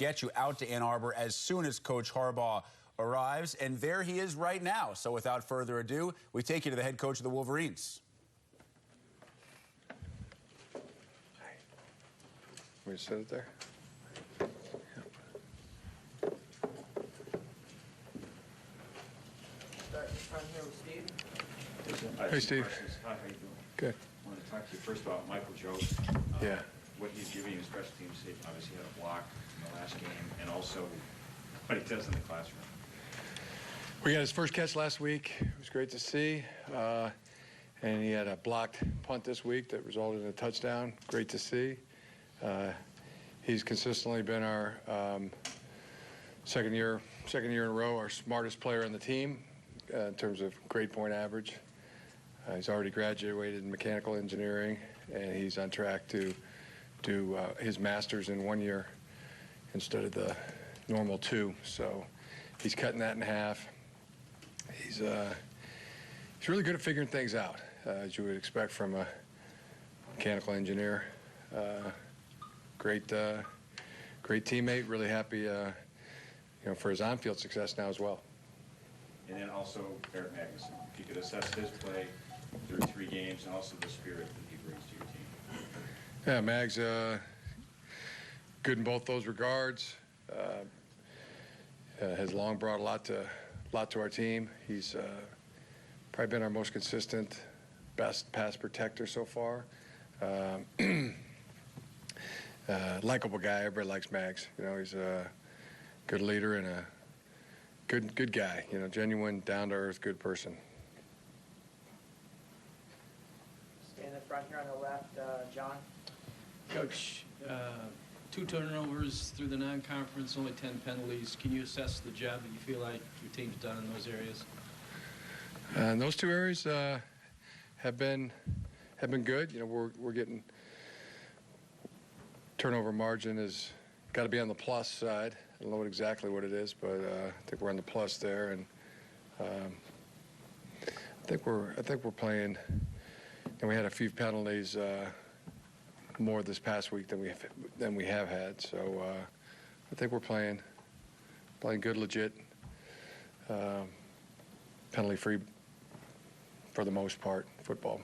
get you out to Ann Arbor as soon as Coach Harbaugh arrives, and there he is right now. So without further ado, we take you to the head coach of the Wolverines. We set it there. Start in front here with Steve. Hey, Steve. Hi, how you doing? Good. I want to talk to you first about Michael Joe. Yeah. What he's giving you, special teams, he obviously had a block in the last game, and also what he does in the classroom. We got his first catch last week. It was great to see. And he had a blocked punt this week that resulted in a touchdown. Great to see. He's consistently been our second year in a row, our smartest player on the team in terms of grade point average. He's already graduated in mechanical engineering, and he's on track to do his master's in 1 year instead of the normal 2. So he's cutting that in half. He's really good at figuring things out, as you would expect from a mechanical engineer. Great teammate. Really happy, for his on-field success now as well. And then also Eric Magnuson, if you could assess his play through 3 games and also the spirit that he brings to your team. Yeah, Mag's good in both those regards. Has long brought a lot to our team. He's probably been our most consistent, best pass protector so far. Likeable guy. Everybody likes Mags. He's a good leader and a good guy. Genuine, down-to-earth, good person. Stay in the front here on the left, John. Coach, 2 turnovers through the non-conference, only 10 penalties. Can you assess the job that you feel like your team's done in those areas? Those 2 areas have been good. We're getting turnover margin has got to be on the plus side. I don't know exactly what it is, but I think we're on the plus there, and I think we're playing. And we had a few penalties more this past week than we have had. So I think we're playing good, legit, penalty-free for the most part football.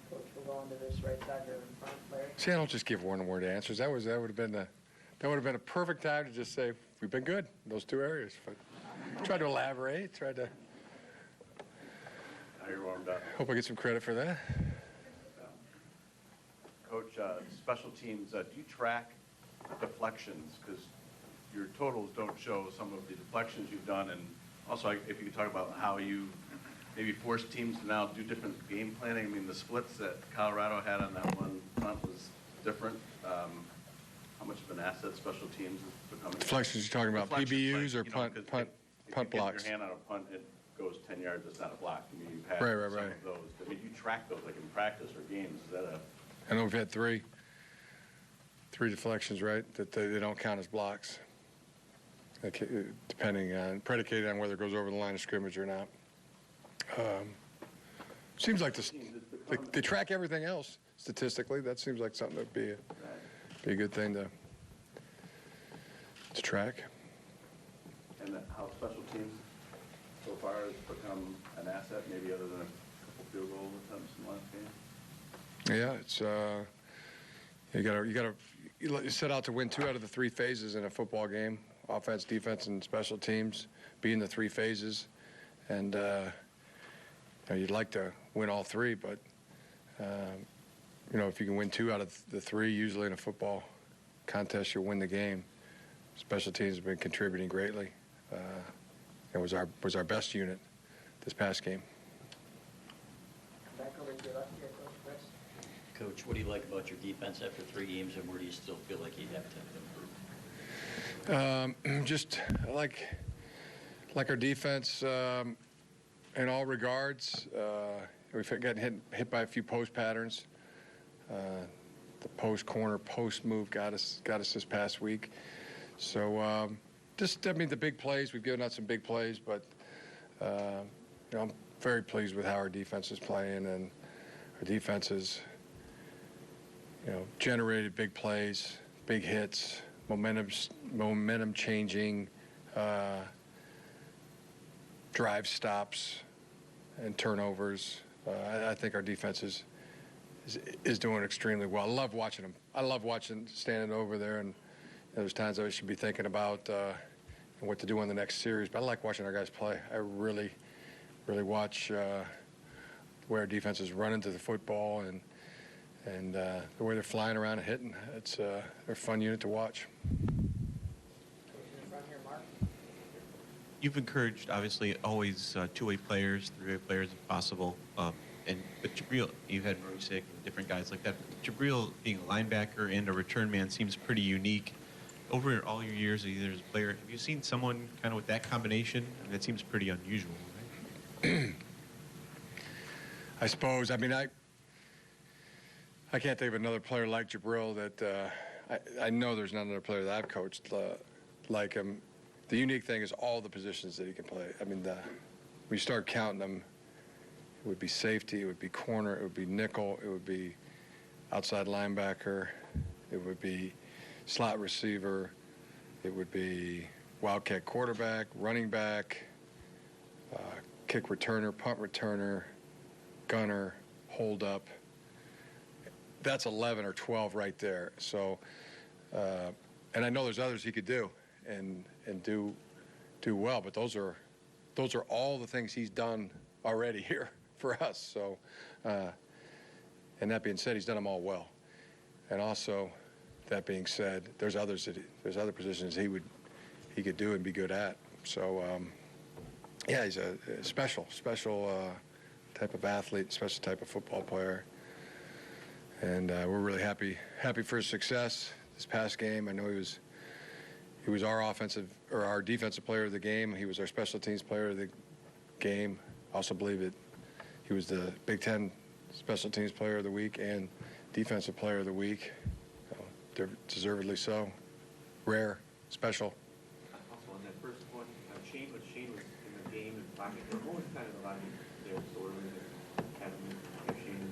Coach, we'll go on to this right side here in front, Larry. See, I don't just give one-word answers. That would have been a perfect time to just say we've been good in those 2 areas. But tried to elaborate. Tried to. Now you're warmed up. Hope I get some credit for that. Coach, special teams, do you track deflections? Because your totals don't show some of the deflections you've done. And also, if you could talk about how you maybe force teams to now do different game planning. I mean, the splits that Colorado had on that one punt was different. How much of an asset special teams is becoming? Deflections, you're talking about PBUs or punt blocks? If you get your hand on a punt, it goes 10 yards. It's not a block. I mean, you've had Right. some of those. I mean, you track those like in practice or games. Is that a? I know we've had three deflections, right? That they don't count as blocks, predicated on whether it goes over the line of scrimmage or not. Seems like they track everything else statistically. That seems like something that'd be a good thing to track. And how special teams so far has become an asset, maybe other than a couple field goal attempts in the last game? Yeah, it's you set out to win 2 out of the 3 phases in a football game: offense, defense, and special teams. Be in the 3 phases, and you'd like to win all 3, but if you can win 2 out of the 3, usually in a football contest, you'll win the game. Special teams have been contributing greatly. It was our best unit this past game. Back over to your left here, Coach Chris. Coach, what do you like about your defense after 3 games, and where do you still feel like you have to improve? Just like our defense in all regards. We've gotten hit by a few post patterns. The post corner post move got us this past week. So the big plays, we've given out some big plays, but I'm very pleased with how our defense is playing, and our defense has generated big plays, big hits, momentum changing drive stops and turnovers. I think our defense is doing extremely well. I love watching them. I love watching standing over there, and there's times I should be thinking about what to do in the next series. But I like watching our guys play. I really watch the way our defense is running to the football and the way they're flying around and hitting. They're a fun unit to watch. You've encouraged, obviously, always two-way players, three-way players if possible. But Jabril, you've had Marusik and different guys like that. Jabril being a linebacker and a return man seems pretty unique. Over all your years either as a player, have you seen someone kind of with that combination? I mean, that seems pretty unusual, right? I suppose. I mean, I can't think of another player like Jabril that I know there's not another player that I've coached like him. The unique thing is all the positions that he can play. I mean, when you start counting them, it would be safety, it would be corner, it would be nickel, it would be outside linebacker, it would be slot receiver, it would be wildcat quarterback, running back, kick returner, punt returner, gunner, hold up. That's 11 or 12 right there. So, and I know there's others he could do and do well, but those are all the things he's done already here for us. So, and that being said, he's done them all well. And also, that being said, there's other positions he could do and be good at. So, yeah, he's a special type of athlete, special type of football player. And we're really happy for his success this past game. I know he was our defensive player of the game. He was our special teams player of the game. I also believe that he was the Big Ten special teams player of the week and defensive player of the week. Deservedly so. Rare, special. Also on that first one, Shane was in the game and pocket. What was kind of the line there, sort of, having Shane in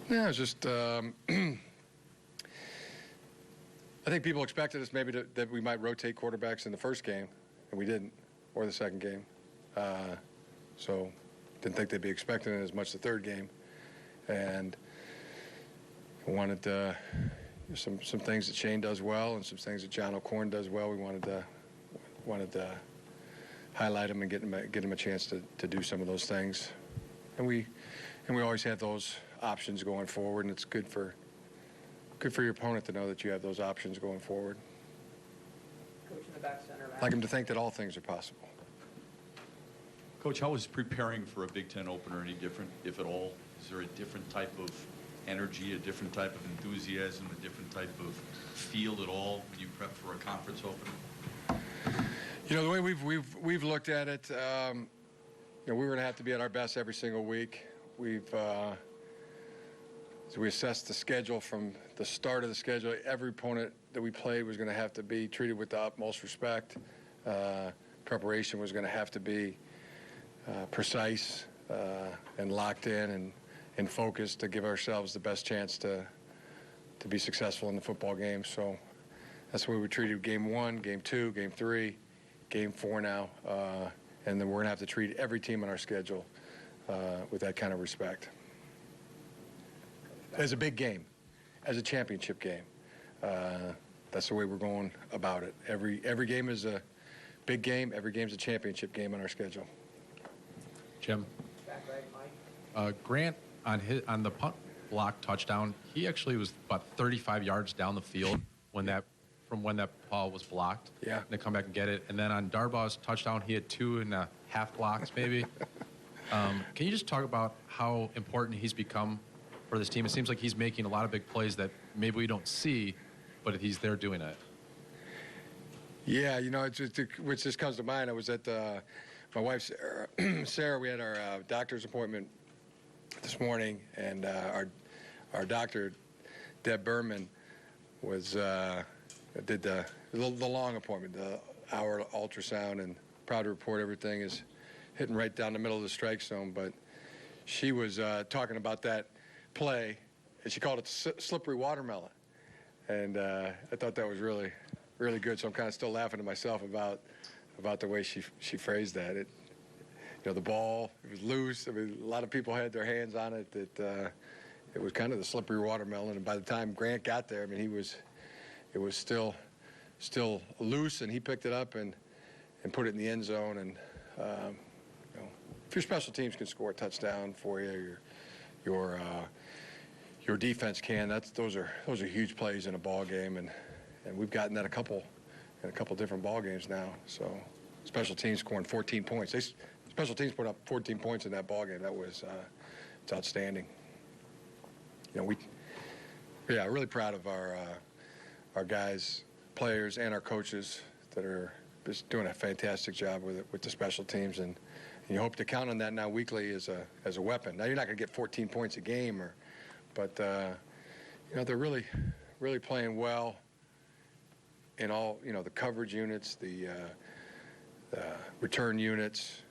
there? Yeah, it's just I think people expected us maybe that we might rotate quarterbacks in the first game, and we didn't, or the second game. So didn't think they'd be expecting it as much the third game. And wanted some things that Shane does well and some things that John O'Corn does well. We wanted to highlight him and get him a chance to do some of those things. And we always have those options going forward, and it's good for your opponent to know that you have those options going forward. Coach in the back center. I'd like him to think that all things are possible. Coach, how is preparing for a Big Ten opener any different, if at all? Is there a different type of energy, a different type of enthusiasm, a different type of feel at all when you prep for a conference opener? You know, the way we've looked at it, we're going to have to be at our best every single week. So we assessed the schedule from the start of the schedule. Every opponent that we played was going to have to be treated with the utmost respect. Preparation was going to have to be precise and locked in and focused to give ourselves the best chance to be successful in the football game. So that's the way we treated game 1, game 2, game 3, game 4 now. And then we're going to have to treat every team on our schedule with that kind of respect. As a big game, as a championship game. That's the way we're going about it. Every game is a big game. Every game's a championship game on our schedule. Jim. Back right, Mike. Grant on the punt block touchdown, he actually was about 35 yards down the field when that ball was blocked. Yeah. And to come back and get it. And then on Harbaugh's touchdown, he had 2.5 blocks maybe. Can you just talk about how important he's become for this team? It seems like he's making a lot of big plays that maybe we don't see, but he's there doing it. Yeah, you know, which just comes to mind. I was at my wife, Sarah, we had our doctor's appointment this morning, and our doctor, Deb Berman, did the long appointment, the hour ultrasound, and proud to report everything is hitting right down the middle of the strike zone. But she was talking about that play, and she called it slippery watermelon. And I thought that was really, really good. So I'm kind of still laughing to myself about the way she phrased that. It, you know, the ball, it was loose. I mean, a lot of people had their hands on it. It was kind of the slippery watermelon. And by the time Grant got there, I mean, it was still loose, and he picked it up and put it in the end zone. And you know, if your special teams can score a touchdown for you, your defense can. Those are huge plays in a ball game, and we've gotten that in a couple different ball games now. So special teams scoring 14 points. Special teams put up 14 points in that ball game. That was it's outstanding. You know, really proud of our guys, players, and our coaches that are just doing a fantastic job with the special teams, and you hope to count on that now weekly as a weapon. Now you're not going to get 14 points a game, but you know, they're really playing well in all, you know, the coverage units, the return units,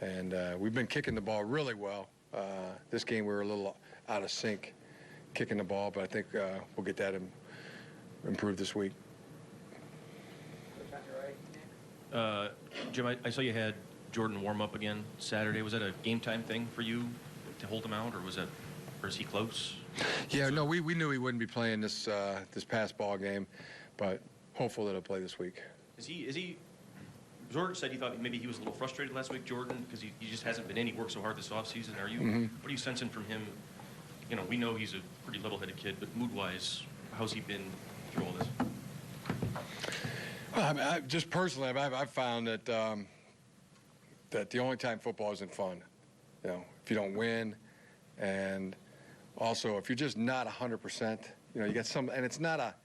and we've been kicking the ball really well. This game we were a little out of sync kicking the ball, but I think we'll get that improved this week. Jim, I saw you had Jordan warm up again Saturday. Was that a game time thing for you to hold him out, or is he close? Yeah, no, we knew he wouldn't be playing this past ball game, but hopeful that he'll play this week. Is he? Jordan said he thought maybe he was a little frustrated last week, Jordan, because he just hasn't been in. He worked so hard this offseason. Are you? Mm-hmm. What are you sensing from him? You know, we know he's a pretty level-headed kid, but mood-wise, how's he been through all this? Well, I mean, just personally, I've found that that the only time football isn't fun, you know, if you don't win, and also if you're just not 100%, you know, you get some, and it's not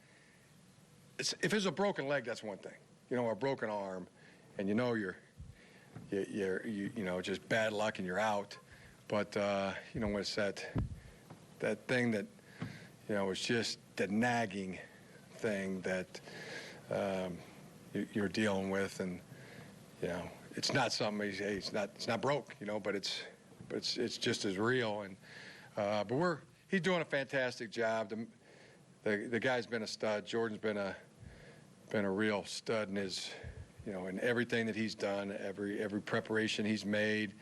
if it's a broken leg, that's one thing, you know, a broken arm, and you know you know, just bad luck and you're out, but you know, when it's that thing that, you know, it's just the nagging thing that you're dealing with, and you know, it's not something it's not broke, you know, but it's just as real, and but he's doing a fantastic job. The guy's been a stud. Jordan's been a real stud in his, you know, in everything that he's done, every preparation he's made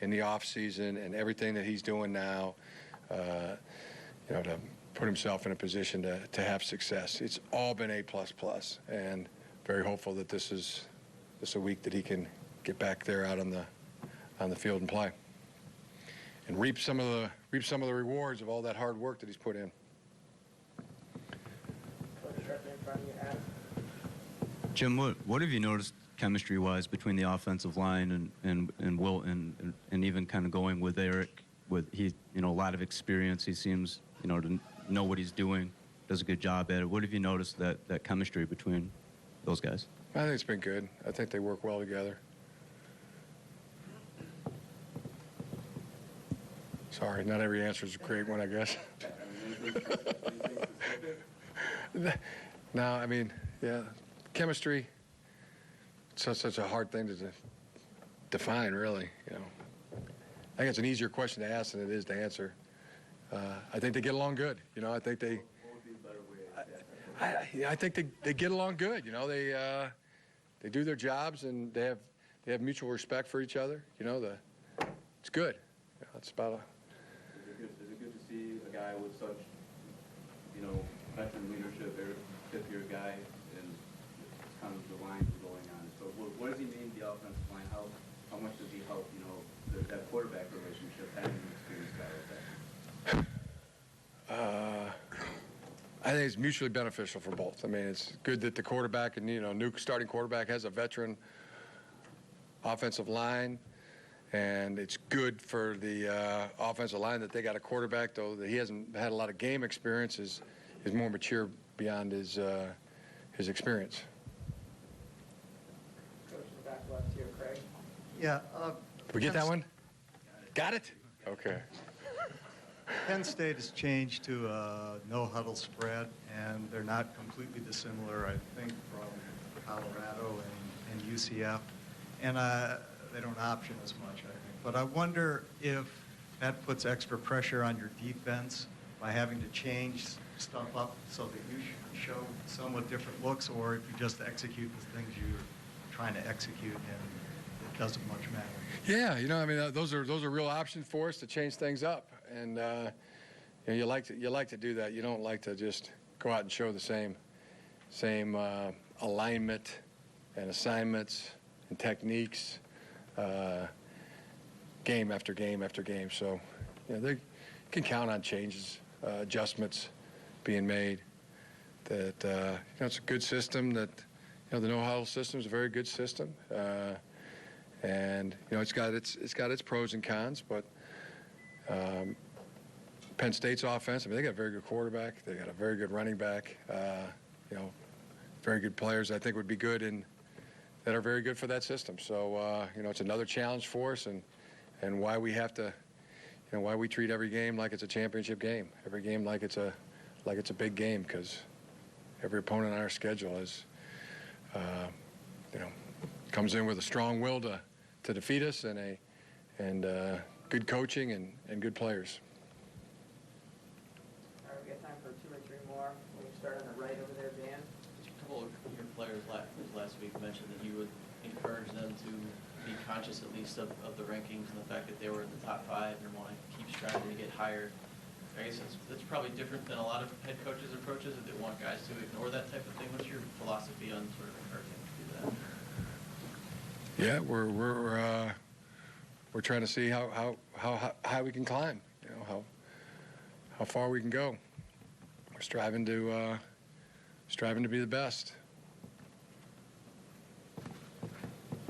in the off season, and everything that he's doing now, you know, to put himself in a position to have success. It's all been A++, and very hopeful that this is a week that he can get back there out on the field and play, and reap some of the rewards of all that hard work that he's put in. Jim, what have you noticed chemistry-wise between the offensive line and Wilt, and even kind of going with Eric? With he, you know, a lot of experience. He seems, you know, to know what he's doing. Does a good job at it. What have you noticed that chemistry between those guys? I think it's been good. I think they work well together. Sorry, not every answer is a great one, I guess. No, I mean, yeah, chemistry. It's such a hard thing to define, really. You know, I think it's an easier question to ask than it is to answer. I think they get along good. You know, I think they. I think they get along good. You know, they do their jobs, and they have mutual respect for each other. You know, it's good. You know, it's about a. Is it good to see a guy with such, you know, veteran leadership, fifth-year guy, and kind of the lines going on? So what does he mean, the offensive line? How much does he help, you know, that quarterback relationship, having an experienced guy like that? I think it's mutually beneficial for both. I mean, it's good that the quarterback and, you know, new starting quarterback has a veteran offensive line, and it's good for the offensive line that they got a quarterback, though that he hasn't had a lot of game experience, is more mature beyond his experience. Coach in the back left here, Craig. Yeah. Did we get that one? Got it? Okay. Penn State has changed to a no-huddle spread, and they're not completely dissimilar, I think, from Colorado and UCF. And they don't option as much, I think. But I wonder if that puts extra pressure on your defense by having to change stuff up so that you show somewhat different looks, or if you just execute the things you're trying to execute, and it doesn't much matter. Yeah, you know, I mean, those are real options for us to change things up, and you know, you like to do that. You don't like to just go out and show the same alignment and assignments and techniques game after game after game. So, you know, they can count on changes, adjustments being made. That you know, it's a good system. That, you know, the no-huddle system is a very good system, and you know, it's got its pros and cons. But Penn State's offense, I mean, they got a very good quarterback. They got a very good running back. You know, very good players. I think would be good that are very good for that system. So you know, it's another challenge for us, and why we have to, you know, why we treat every game like it's a championship game, every game like it's a big game, because every opponent on our schedule is, you know, comes in with a strong will to defeat us, and good coaching and good players. All right, we got time for 2 or 3 more. We can start on the right over there, Dan. A couple of your players last week mentioned that you would encourage them to be conscious at least of the rankings and the fact that they were in the top 5 and want to keep striving to get higher. I guess that's probably different than a lot of head coaches' approaches, that they want guys to ignore that type of thing. What's your philosophy on sort of encouraging them to do that? Yeah, we're trying to see how high we can climb. You know, how far we can go. We're striving to be the best.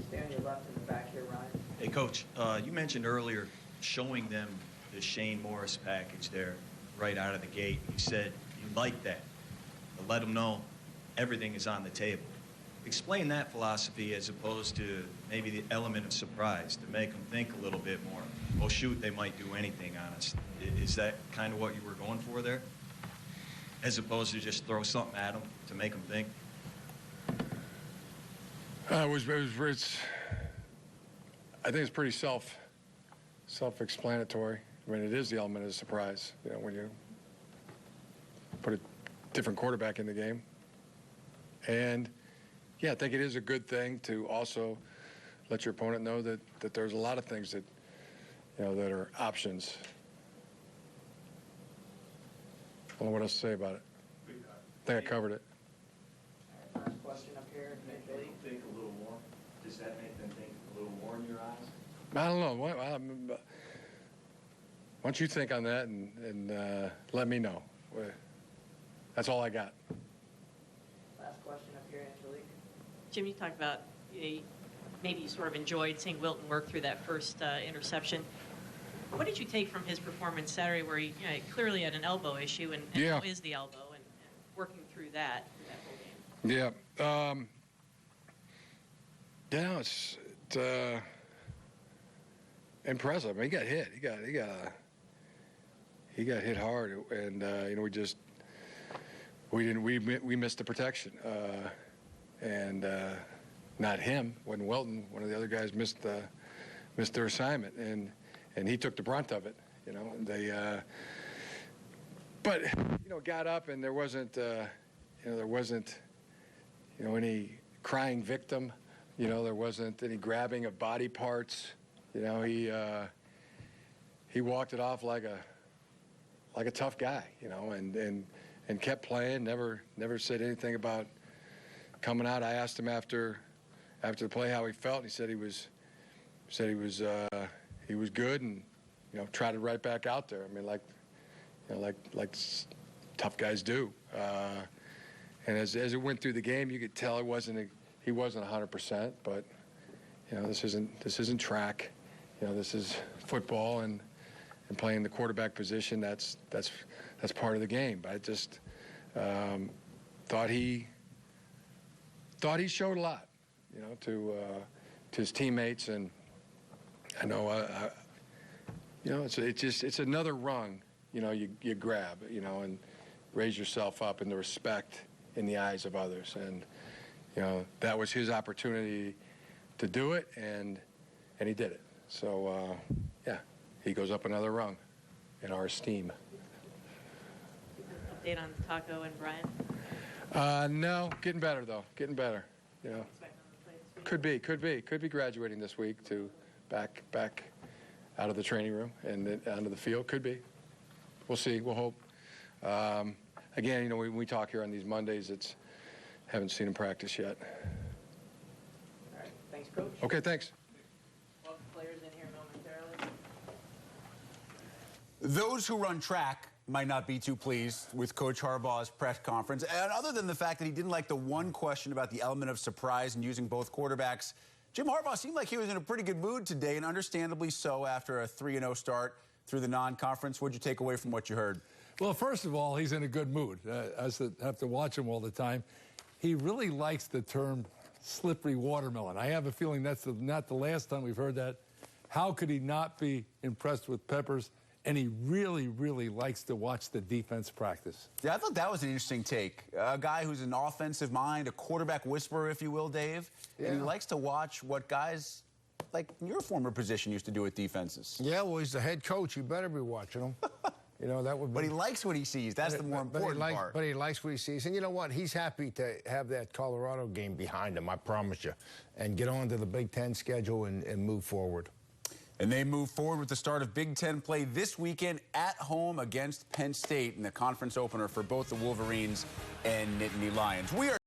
Stay on your left in the back here, Ryan. Hey, Coach, you mentioned earlier showing them the Shane Morris package there right out of the gate. You said you like that, to let them know everything is on the table. Explain that philosophy as opposed to maybe the element of surprise, to make them think a little bit more. Well, shoot, they might do anything on us. Is that kind of what you were going for there? As opposed to just throw something at them to make them think? I think it's pretty self-explanatory. I mean, it is the element of surprise, you know, when you put a different quarterback in the game. And yeah, I think it is a good thing to also let your opponent know that there's a lot of things that, you know, that are options. I don't know what else to say about it. I think I covered it. Last question up here. Make them think a little more. Does that make them think a little more in your eyes? I don't know. Why don't you think on that and let me know. That's all I got. Last question up here, Angelique. Jim, you talked about maybe you sort of enjoyed seeing Wilton work through that first interception. What did you take from his performance Saturday, where he clearly had an elbow issue, and how is the elbow, and working through that whole game? Yeah. Yeah, it's impressive. I mean, he got hit. He got hit hard, and you know, we missed the protection, and not him. When Wilton, one of the other guys missed their assignment, and he took the brunt of it. You know, and they, but you know, got up, and there wasn't any crying victim. You know, there wasn't any grabbing of body parts. You know, he walked it off like a tough guy. You know, and kept playing. Never said anything about coming out. I asked him after the play how he felt. He said he was good, and you know, trotted right back out there. I mean, like tough guys do. And as it went through the game, you could tell he wasn't 100%. But you know, this isn't track. You know, this is football, and playing the quarterback position. That's part of the game. But I just thought he showed a lot, you know, to his teammates, and I know you know, it's another rung, you know, you grab, you know, and raise yourself up in the respect in the eyes of others, and you know, that was his opportunity to do it, and he did it. So yeah, he goes up another rung in our esteem. update on Taco and Brian? No, getting better though. Getting better. You know, could be graduating this week to back out of the training room and then onto the field. Could be. We'll see. We'll hope. Again, you know, when we talk here on these Mondays, haven't seen him practice yet. All right. Thanks, Coach. Okay, thanks. Welcome players in here momentarily. Those who run track might not be too pleased with Coach Harbaugh's press conference. And other than the fact that he didn't like the one question about the element of surprise in using both quarterbacks, Jim Harbaugh seemed like he was in a pretty good mood today, and understandably so after a 3-0 start through the non-conference. What'd you take away from what you heard? Well, first of all, he's in a good mood. I have to watch him all the time. He really likes the term slippery watermelon. I have a feeling that's not the last time we've heard that. How could he not be impressed with Peppers? And he really, really likes to watch the defense practice. Yeah, I thought that was an interesting take. A guy who's an offensive mind, a quarterback whisperer, if you will, Dave. Yeah. And he likes to watch what guys like your former position used to do with defenses. Yeah, well, he's the head coach. You better be watching him. You know, that would be... But he likes what he sees. That's the more important part. But he likes what he sees. And you know what? He's happy to have that Colorado game behind him, I promise you, and get on to the Big Ten schedule and move forward. And they move forward with the start of Big Ten play this weekend at home against Penn State in the conference opener for both the Wolverines and Nittany Lions. We are